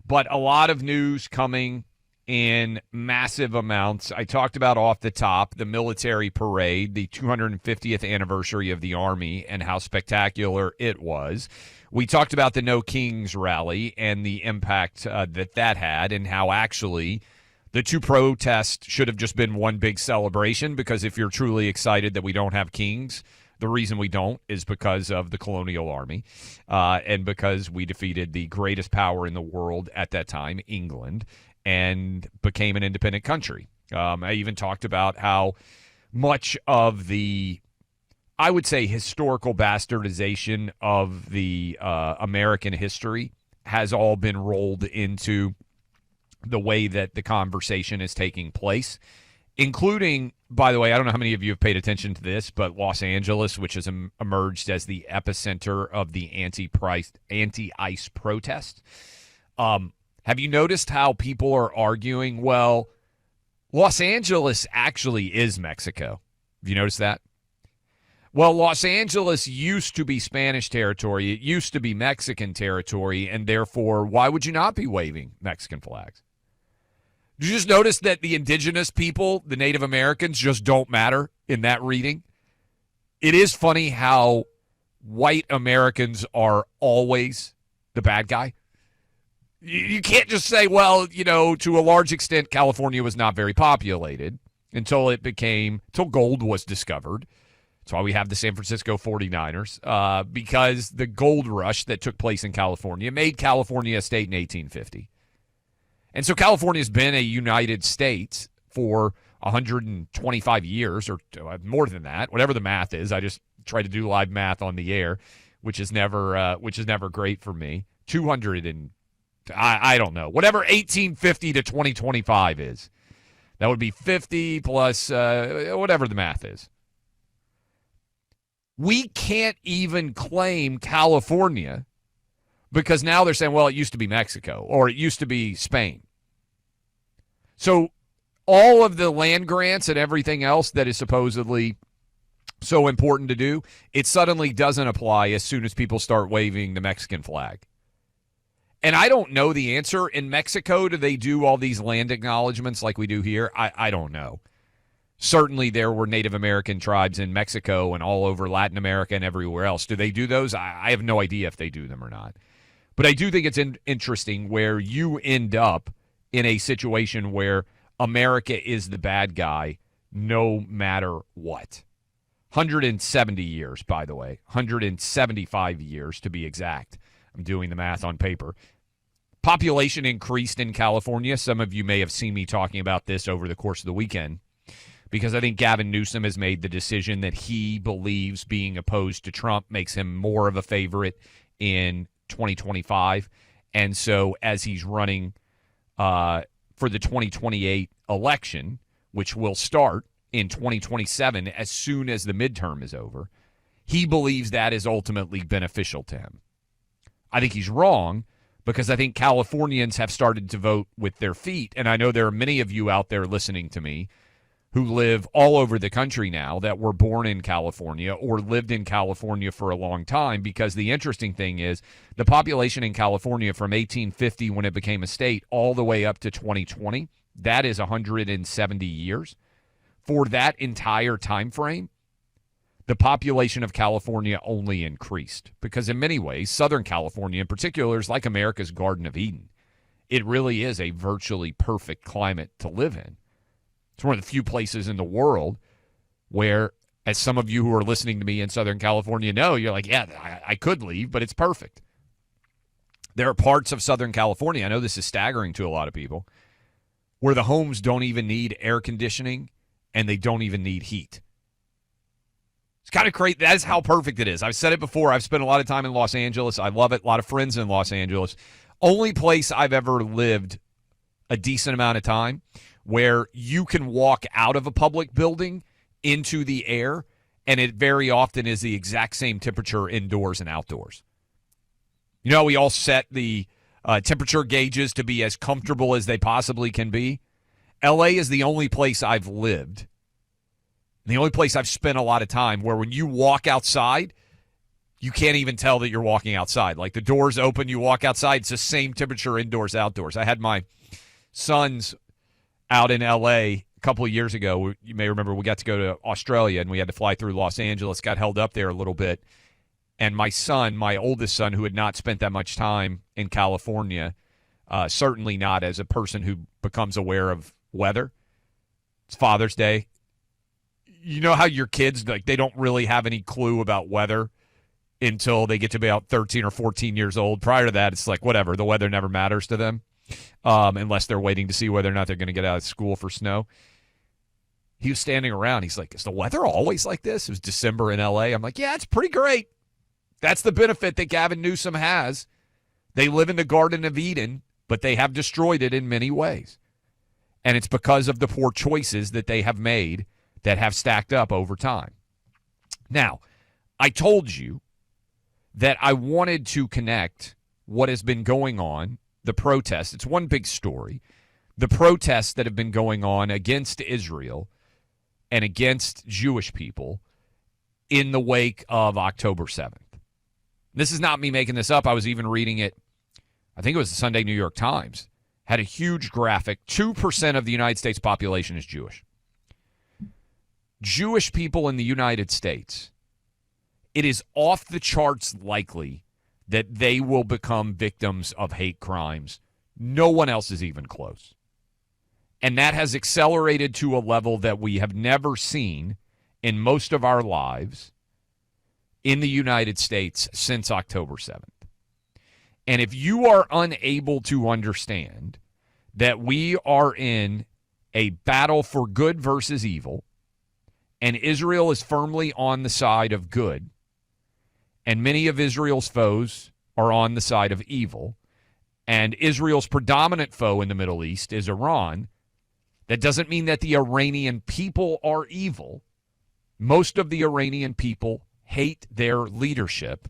But a lot of news coming in massive amounts. I talked about off the top the military parade, the 250th anniversary of the Army, and how spectacular it was. We talked about the No Kings rally and the impact that had, and how actually the two protests should have just been one big celebration, because if you're truly excited that we don't have kings, the reason we don't is because of the colonial army and because we defeated the greatest power in the world at that time, England, and became an independent country. I even talked about how much of the, I would say, historical bastardization of the American history has all been rolled into the way that the conversation is taking place, including, by the way, I don't know how many of you have paid attention to this, but Los Angeles, which has emerged as the epicenter of the anti-ICE protest. Have you noticed how people are arguing, well, Los Angeles actually is Mexico? Have you noticed that? Well, Los Angeles used to be Spanish territory. It used to be Mexican territory, and therefore, why would you not be waving Mexican flags? Did you just notice that the indigenous people, the Native Americans, just don't matter in that reading? It is funny how white Americans are always the bad guy. You can't just say, well, to a large extent, California was not very populated until gold was discovered. That's why we have the San Francisco 49ers, because the gold rush that took place in California made California a state in 1850. And so California has been a United States for 125 years, or more than that, whatever the math is. I just try to do live math on the air, which is never great for me. 200 and I don't know, whatever 1850 to 2025 is. That would be 50 plus whatever the math is. We can't even claim California because now they're saying, well, it used to be Mexico or it used to be Spain. So all of the land grants and everything else that is supposedly so important to do, it suddenly doesn't apply as soon as people start waving the Mexican flag. And I don't know the answer. In Mexico, do they do all these land acknowledgments like we do here? I don't know. Certainly there were Native American tribes in Mexico and all over Latin America and everywhere else. Do they do those? I have no idea if they do them or not. But I do think it's interesting where you end up in a situation where America is the bad guy no matter what. 170 years, by the way. 175 years to be exact. I'm doing the math on paper. Population increased in California. Some of you may have seen me talking about this over the course of the weekend, because I think Gavin Newsom has made the decision that he believes being opposed to Trump makes him more of a favorite in 2025. And so as he's running for the 2028 election, which will start in 2027 as soon as the midterm is over, he believes that is ultimately beneficial to him. I think he's wrong, because I think Californians have started to vote with their feet. And I know there are many of you out there listening to me who live all over the country now that were born in California or lived in California for a long time, because the interesting thing is the population in California from 1850 when it became a state all the way up to 2020, that is 170 years. For that entire time frame, the population of California only increased, because in many ways, Southern California in particular is like America's Garden of Eden. It really is a virtually perfect climate to live in. It's one of the few places in the world where, as some of you who are listening to me in Southern California know, you're like, yeah, I could leave, but it's perfect. There are parts of Southern California, I know this is staggering to a lot of people, where the homes don't even need air conditioning and they don't even need heat. It's kind of crazy. That is how perfect it is. I've said it before. I've spent a lot of time in Los Angeles. I love it. A lot of friends in Los Angeles. Only place I've ever lived a decent amount of time where you can walk out of a public building into the air, and it very often is the exact same temperature indoors and outdoors. You know, we all set the temperature gauges to be as comfortable as they possibly can be. LA is the only place I've lived, the only place I've spent a lot of time, where when you walk outside, You can't even tell that you're walking outside. Like the doors open, you walk outside, it's the same temperature indoors, outdoors. I had my sons out in L.A. a couple of years ago. You may remember we got to go to Australia, and we had to fly through Los Angeles, got held up there a little bit. And my son, my oldest son, who had not spent that much time in California, certainly not as a person who becomes aware of weather. It's Father's Day. You know how your kids, like, they don't really have any clue about weather until they get to be about 13 or 14 years old. Prior to that, it's like, whatever. The weather never matters to them unless they're waiting to see whether or not they're going to get out of school for snow. He was standing around. He's like, is the weather always like this? It was December in L.A. I'm like, yeah, it's pretty great. That's the benefit that Gavin Newsom has. They live in the Garden of Eden, but they have destroyed it in many ways. And it's because of the poor choices that they have made that have stacked up over time. Now, I told you that I wanted to connect what has been going on, the protests. It's one big story. The protests that have been going on against Israel and against Jewish people in the wake of October 7th. This is not me making this up. I was even reading it. I think it was the Sunday New York Times. Had a huge graphic. 2% of the United States population is Jewish. Jewish people in the United States, it is off the charts likely that they will become victims of hate crimes. No one else is even close. And that has accelerated to a level that we have never seen in most of our lives in the United States since October 7th. And if you are unable to understand that we are in a battle for good versus evil, and Israel is firmly on the side of good, and many of Israel's foes are on the side of evil, and Israel's predominant foe in the Middle East is Iran, that doesn't mean that the Iranian people are evil. Most of the Iranian people hate their leadership.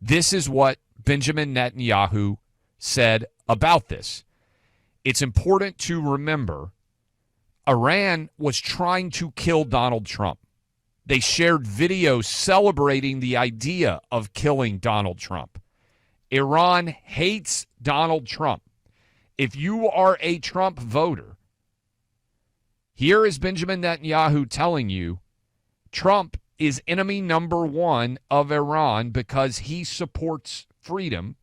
This is what Benjamin Netanyahu said about this. It's important to remember Iran was trying to kill Donald Trump. They shared videos celebrating the idea of killing Donald Trump. Iran hates Donald Trump. If you are a Trump voter, here is Benjamin Netanyahu telling you Trump is enemy number one of Iran because he supports freedom,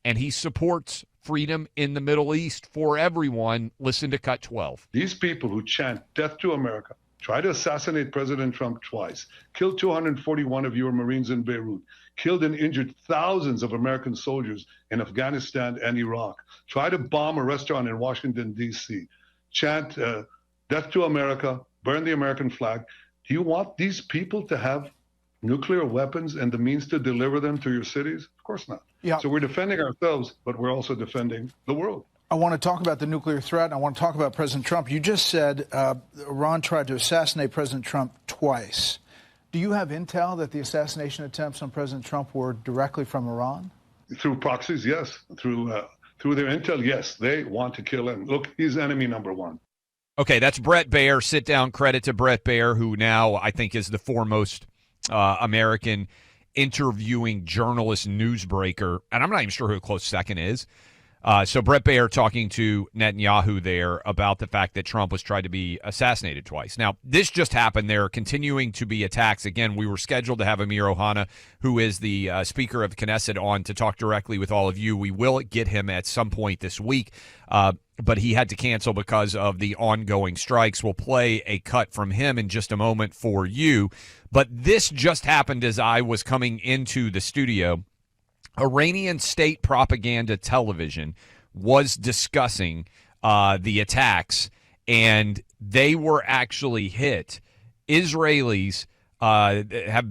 and he supports freedom in the Middle East for everyone. Listen to Cut 12. These people who chant death to America, try to assassinate President Trump twice, killed 241 of your Marines in Beirut, killed and injured thousands of American soldiers in Afghanistan and Iraq, try to bomb a restaurant in Washington, D.C., chant death to America, burn the American flag. Do you want these people to have nuclear weapons and the means to deliver them to your cities? Of course not. Yeah. So we're defending ourselves, but we're also defending the world. I want to talk about the nuclear threat, and I want to talk about President Trump. You just said Iran tried to assassinate President Trump twice. Do you have intel that the assassination attempts on President Trump were directly from Iran? Through proxies, yes. Through their intel, yes. They want to kill him. Look, he's enemy number one. Okay, that's Bret Baier. Sit down. Credit to Bret Baier, who now I think is the foremost American interviewing journalist newsbreaker. And I'm not even sure who a close second is. So Bret Baier talking to Netanyahu there about the fact that Trump was tried to be assassinated twice. Now, this just happened. There are continuing to be attacks. Again, we were scheduled to have Amir Ohana, who is the Speaker of Knesset, on to talk directly with all of you. We will get him at some point this week, but he had to cancel because of the ongoing strikes. We'll play a cut from him in just a moment for you. But this just happened as I was coming into the studio. Iranian state propaganda television was discussing the attacks, and they were actually hit. Iranians have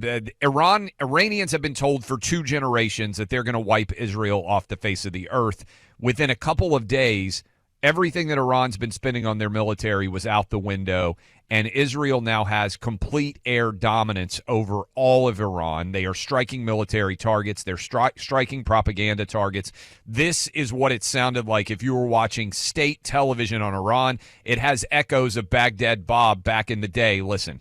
been told for 2 generations that they're going to wipe Israel off the face of the earth. Within a couple of days, everything that Iran's been spending on their military was out the window, and Israel now has complete air dominance over all of Iran. They are striking military targets. They're striking propaganda targets. This is what it sounded like if you were watching state television on Iran. It has echoes of Baghdad Bob back in the day. Listen.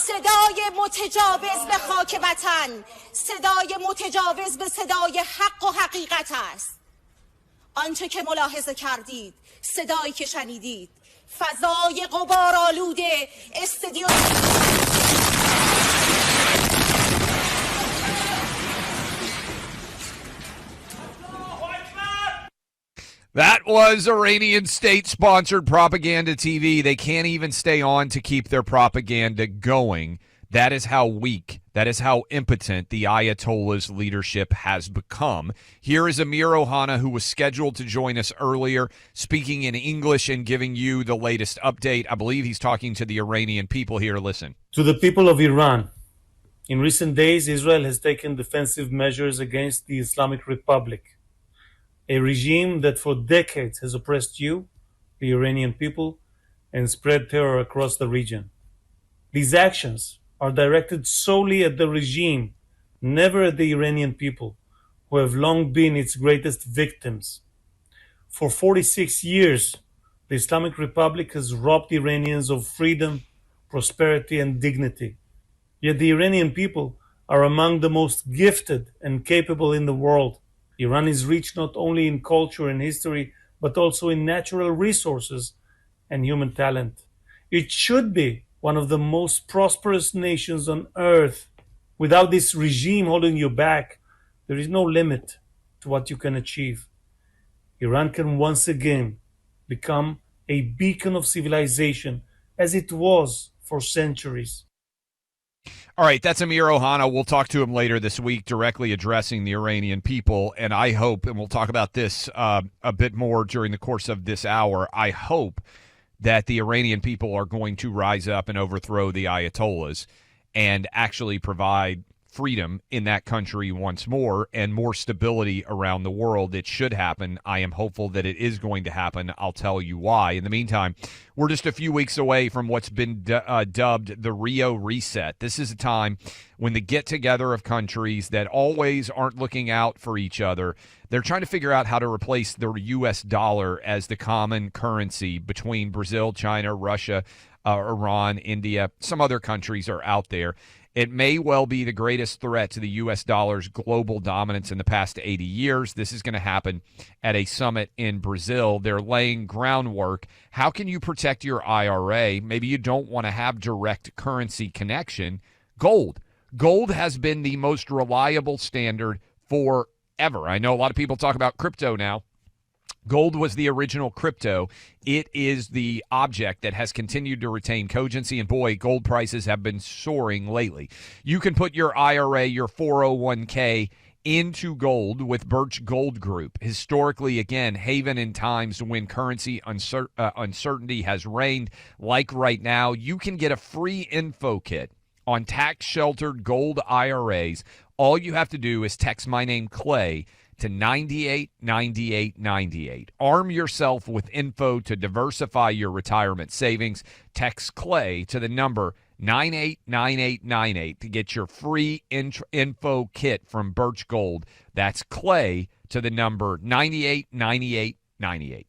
صدای متجاوز به خاک وطن صدای متجاوز به صدای حق و حقیقت است. آنچه که ملاحظه کردید، صدایی که شنیدید، فضای غبارآلود استودیو. That was Iranian state-sponsored propaganda TV. They can't even stay on to keep their propaganda going. That is how weak, that is how impotent the Ayatollah's leadership has become. Here is Amir Ohana, who was scheduled to join us earlier, speaking in English and giving you the latest update. I believe he's talking to the Iranian people here. Listen. To the people of Iran, in recent days, Israel has taken defensive measures against the Islamic Republic, a regime that for decades has oppressed you, the Iranian people, and spread terror across the region. These actions are directed solely at the regime, never at the Iranian people, who have long been its greatest victims. For 46 years, the Islamic Republic has robbed Iranians of freedom, prosperity, and dignity. Yet the Iranian people are among the most gifted and capable in the world. Iran is rich not only in culture and history, but also in natural resources and human talent. It should be one of the most prosperous nations on earth. Without this regime holding you back, there is no limit to what you can achieve. Iran can once again become a beacon of civilization, as it was for centuries. All right, that's Amir Ohana. We'll talk to him later this week, directly addressing the Iranian people. And I hope, and we'll talk about this a bit more during the course of this hour, I hope that the Iranian people are going to rise up and overthrow the Ayatollahs and actually provide freedom in that country once more and more stability around the world. It should happen. I am hopeful that it is going to happen. I'll tell you why. In the meantime, we're just a few weeks away from what's been dubbed the Rio Reset. This is a time when the get-together of countries that always aren't looking out for each other, they're trying to figure out how to replace the U.S. dollar as the common currency between Brazil, China, Russia, Iran, India. Some other countries are out there. It may well be the greatest threat to the U.S. dollar's global dominance in the past 80 years. This is going to happen at a summit in Brazil. They're laying groundwork. How can you protect your IRA? Maybe you don't want to have direct currency connection. Gold. Gold has been the most reliable standard forever. I know a lot of people talk about crypto now. Gold was the original crypto. It is the object that has continued to retain cogency, and boy, gold prices have been soaring lately. You can put your IRA, your 401k, into gold with Birch Gold Group. Historically, again, haven in times when currency uncertainty has reigned, like right now. You can get a free info kit on tax-sheltered gold IRAs. All you have to do is text my name, Clay, to 989898. Arm yourself with info to diversify your retirement savings. Text Clay to the number 989898 to get your free info kit from Birch Gold. That's Clay to the number 989898.